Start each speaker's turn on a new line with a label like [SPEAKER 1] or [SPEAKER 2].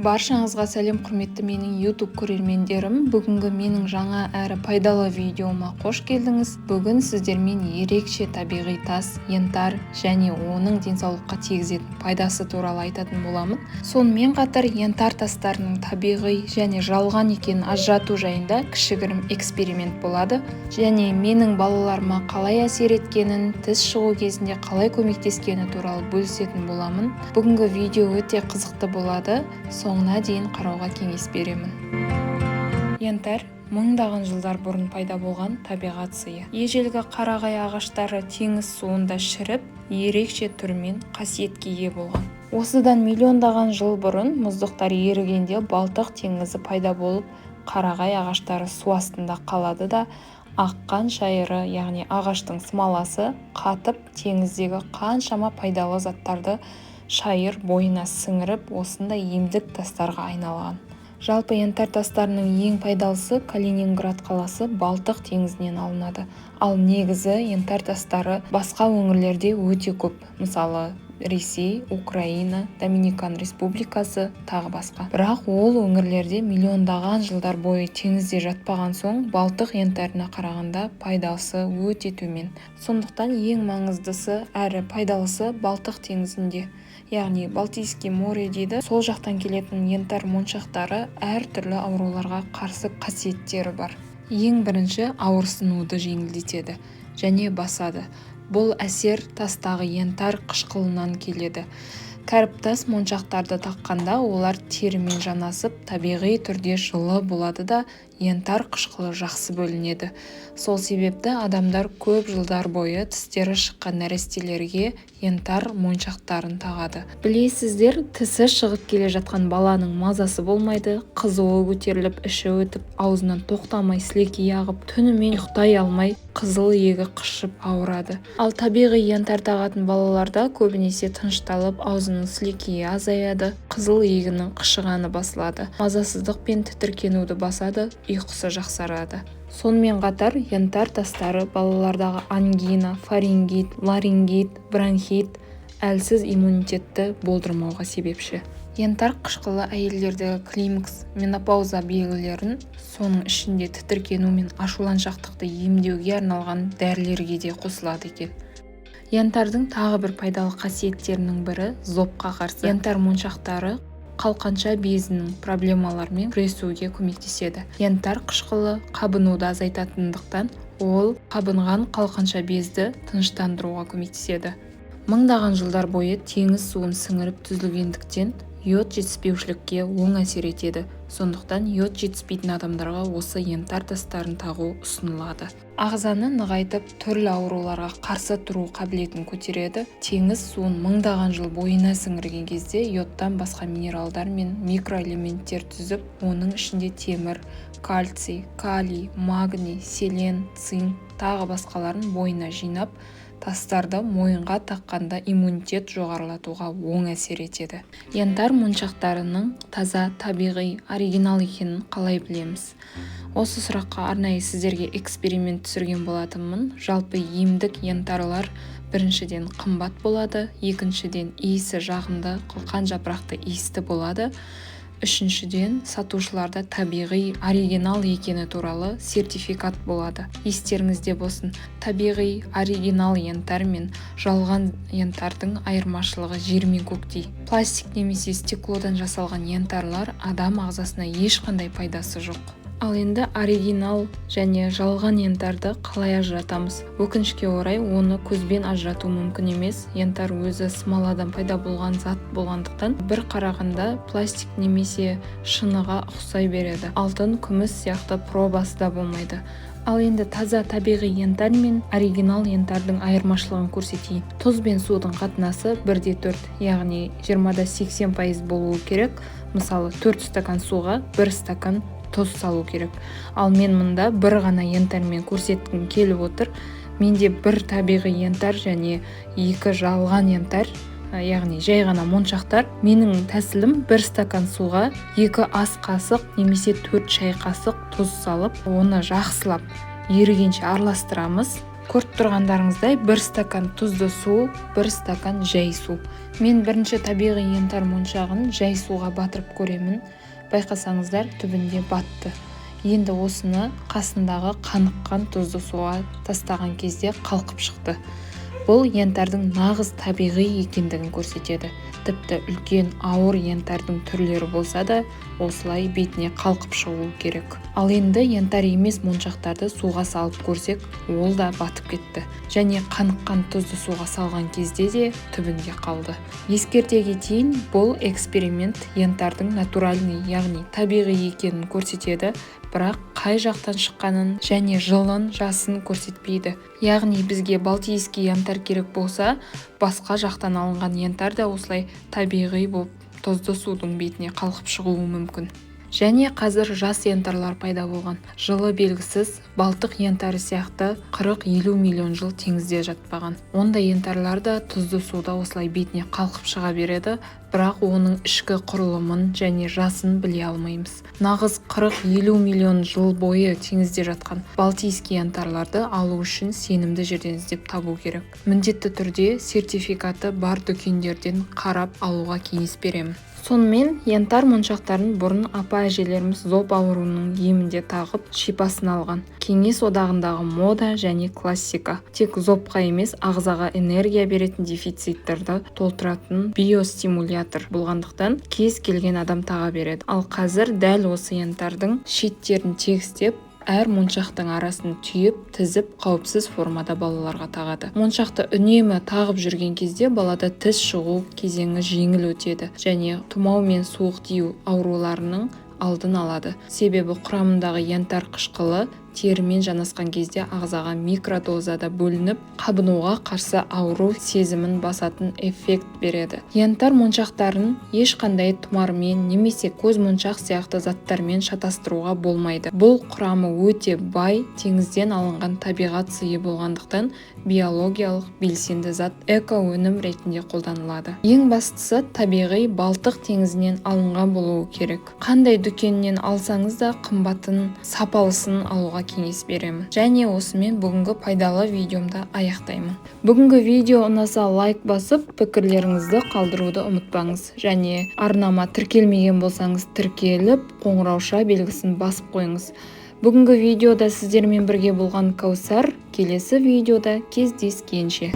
[SPEAKER 1] Баршаңызға сәлем, құрметті менің YouTube көрермендерім. Бүгінгі менің жаңа әрі пайдалы видеома қош келдіңіз. Бүгін сіздермен ерекше табиғи тас, янтар және оның денсаулыққа тигізетін пайдасы туралы айтатын боламын. Сонымен қатар янтар тастарының табиғи және жалған екенін ажырату жайында кішігірім эксперимент болады. Және менің балаларыма қалай әсер еткенін, тіс шығу кезінде қалай көмектескені туралы бөлісетін боламын. Бүгінгі видео өте қызықты болады. Соңына дейін қарауға кеңес беремін. Янтар мыңдаған жылдар бұрын пайда болған табиғат сыйы. Ежелгі қарағай ағаштары теңіз суында шіріп, ерекше түрмен қасиетке ие болған. Осыдан миллиондаған жыл бұрын мұздықтар ерігенде Балтық теңізі пайда болып, қарағай ағаштары су астында қалады да, аққан шайыры, яғни ағаштың смоласы қатып теңіздегі қаншама пайдалы заттарды шайыр бойына сіңіріп, осындай емдік тастарға айналған. Жалпы янтар тастарының ең пайдалысы Калининград қаласы Балтық теңізінен алынады. Ал негізі янтар тастары басқа өңірлерде өте көп. Мысалы, Ресей, Украина, Доминикан Республикасы, тағы басқа. Бірақ ол өңірлерде миллиондаған жылдар бойы теңізде жатпаған соң, Балтық янтарына қарағанда пайдасы өте төмен. Сондықтан ең маңыздысы әрі пайдалысы Балтық теңізінде. Яғни Балтийский море дейді. Сол жақтан келетін янтар моншақтары әртүрлі ауруларға қарсы қасиеттері бар. Ең бірінші ауырсынуды жеңілдетеді және басады. Бұл әсер тастағы янтар қышқылынан келеді. Кәріптас моншақтарды таққанда олар терімен жанасып, табиғи түрде жылы болады да, янтар қышқылы жақсы бөлінеді. Сол себепті адамдар көп жылдар бойы тістері шыққан нәрестелерге янтар моншақтарын тағады. Білесіздер, тісі шығып келе жатқан баланың мазасы болмайды, қызуы көтеріліп, іші өтіп, аузынан тоқтамай сілекей ағып, түнімен ұйықтай алмай, қызыл егі қышып ауырады. Ал табиғи янтар тағатын балаларда көбінесе тынышталып, аузының сілекейі азаяды, қызыл егінің қышығаны басылады, мазасыздық пен тітіркенуді басады, ұйқысы жақсарады. Сонымен қатар янтар тастары балалардағы ангина, фарингит, ларингит, бронхит, әлсіз иммунитетті болдырмауға себепші. Янтар қышқылы әйелдердегі климакс, менопауза белгілерін, соның ішінде тітіркену мен ашуланшақтықты емдеуге арналған дәрілерге де қосылады екен. Янтардың тағы бір пайдалы қасиеттерінің бірі зобқа қарсы. Янтар моншақтары қалқанша безінің проблемаларымен күресуге көмектеседі. Янтар қышқылы қабынуды азайтатындықтан, ол қабынған қалқанша безді тыныштандыруға көмектеседі. Мыңдаған жылдар бойы теңіз суын сіңіріп түзілгендіктен йод жетіспеушілікке оң әсер етеді. Сондықтан йод жетіспейтін адамдарға осы янтар тастарын тағу ұсынылады. Ағзаны нығайтып, түрлі ауруларға қарсы тұру қабілетін көтереді. Теңіз суын мыңдаған жыл бойына сіңірген кезде йодтан басқа минералдар мен микроэлементтер түзіп, оның ішінде темір, кальций, калий, магний, селен, цинк, тағы басқаларын бойына жинап, тастарды мойынға таққанда иммунитет жоғарылатуға оң әсер етеді. Янтар моншақтарының таза, табиғи, оригинал екенін қалай білеміз? Осы сұраққа арнайы сіздерге эксперимент түсірген болатынмын. Жалпы емдік янтарлар біріншіден қымбат болады, екіншіден иісі жағымды, қылқан жапырақты иісті болады. Үшіншіден, сатушыларда табиғи, оригинал екені туралы сертификат болады. Естеріңізде болсын, табиғи, оригинал янтар мен жалған янтардың айырмашылығы жер мен көктей. Пластик немесе стеклодан жасалған янтарлар адам ағзасына ешқандай пайдасы жоқ. Ал енді оригинал және жалған янтарды қалай ажыратамыз? Өкінішке орай, оны көзбен ажырату мүмкін емес. Янтар өзі смоладан пайда болған зат болғандықтан, бір қарағанда пластик немесе шыныға ұқсай береді. Алтын, күміс сияқты пробасы да болмайды. Ал енді таза табиғи янтар мен оригинал янтардың айырмашылығын көрсетейін. Тұз бен судың қатынасы 1:4, яғни 20-80% болуы керек. Мысалы, 4 стакан суға 1 стакан тұз салу керек. Ал мен мұнда бір ғана янтармен көрсеткім келіп отыр. Менде бір табиғи янтар және 2 жалған янтар, яғни жай ғана моншақтар. Менің тәсілім 1 стакан суға 2 ас қасық немесе 4 шай қасық тұз салып, оны жақсылап ерігенше араластырамыз. Көріп тұрғандарыңыздай 1 стакан тұзды су, 1 стакан жай су. Мен бірінші табиғи янтарь моншағын жай суға батырып көремін. Байқасаңыздар, түбінде батты. Енді осыны қасындағы қаныққан тұзды суға тастаған кезде қалқып шықты. Бұл янтардың нағыз табиғи екендігін көрсетеді. Тіпті үлкен ауыр янтардың түрлері болса да, осылай бетіне қалқып шығуы керек. Ал енді янтарь емес моншақтарды суға салып көрсек, ол да батып кетті. Және қаныққан тұзды суға салған кезде де түбінде қалды. Ескерте кетейін, бұл эксперимент янтардың натуральный, яғни табиғи екенін көрсетеді, бірақ қай жақтан шыққанын және жылын, жасын көрсетпейді. Яғни бізге балтийский янтарь керек болса, басқа жақтан алынған янтарь да осылай табиғи болып тұзды судың бетіне қалқып шығуы мүмкін. Және қазір жас янтарлар пайда болған. Жылы белгісіз, Балтық янтары сияқты 40-50 миллион жыл теңізде жатпаған. Ондай янтарлар да тұзды суда осылай бетіне қалқып шыға береді, бірақ оның ішкі құрылымын және жасын біле алмаймыз. Нағыз 40-50 миллион жыл бойы теңізде жатқан балтийский янтарларды алу үшін сенімді жерден іздеп табу керек. Міндетті түрде сертификаты бар дүкендерден қарап алуға кеңес беремін. Сонымен янтарь моншақтарын бұрын апа-әжелеріміз зоб ауруының емінде тағып шипасын алған. Кеңес одағындағы мода және классика. Тек зобқа емес, ағзаға энергия беретін дефициттерді толтыратын биостимулятор болғандықтан кез келген адам таға береді. Ал қазір дәл осы янтардың шеттерін тегістеп, әр моншақтың арасын түйіп, тізіп, қауіпсіз формада балаларға тағады. Моншақты үнемі тағып жүрген кезде балада тіс шығу кезеңі жеңіл өтеді және тұмау мен суық тию ауруларының алдын алады. Себебі құрамындағы янтарь қышқылы терімен жанасқан кезде ағзаға микродозада бөлініп, қабынуға қарсы ауру сезімін басатын эффект береді. Янтарь моншақтарын ешқандай тұмармен немесе көз моншақ сияқты заттармен шатастыруға болмайды. Бұл құрамы өте бай, теңізден алынған табиғат сыйы болғандықтан биологиялық белсенді зат эко-өнім ретінде қолданылады. Ең бастысы табиғи Балтық теңізінен алынған болуы керек. Қандай дүкеннен алсаңыз да қымбатын, сапалысын алуға кеңес беремін. Және осымен бүгінгі пайдалы видеомды аяқтаймын. Бүгінгі видео ұнаса лайк басып, пікірлеріңізді қалдыруды ұмытпаңыз. Және арнама тіркелмеген болсаңыз тіркеліп, қоңырауша белгісін басып қойыңыз. Бүгінгі видеода сіздермен бірге болған Кәусар. Келесі видеода кездескенше.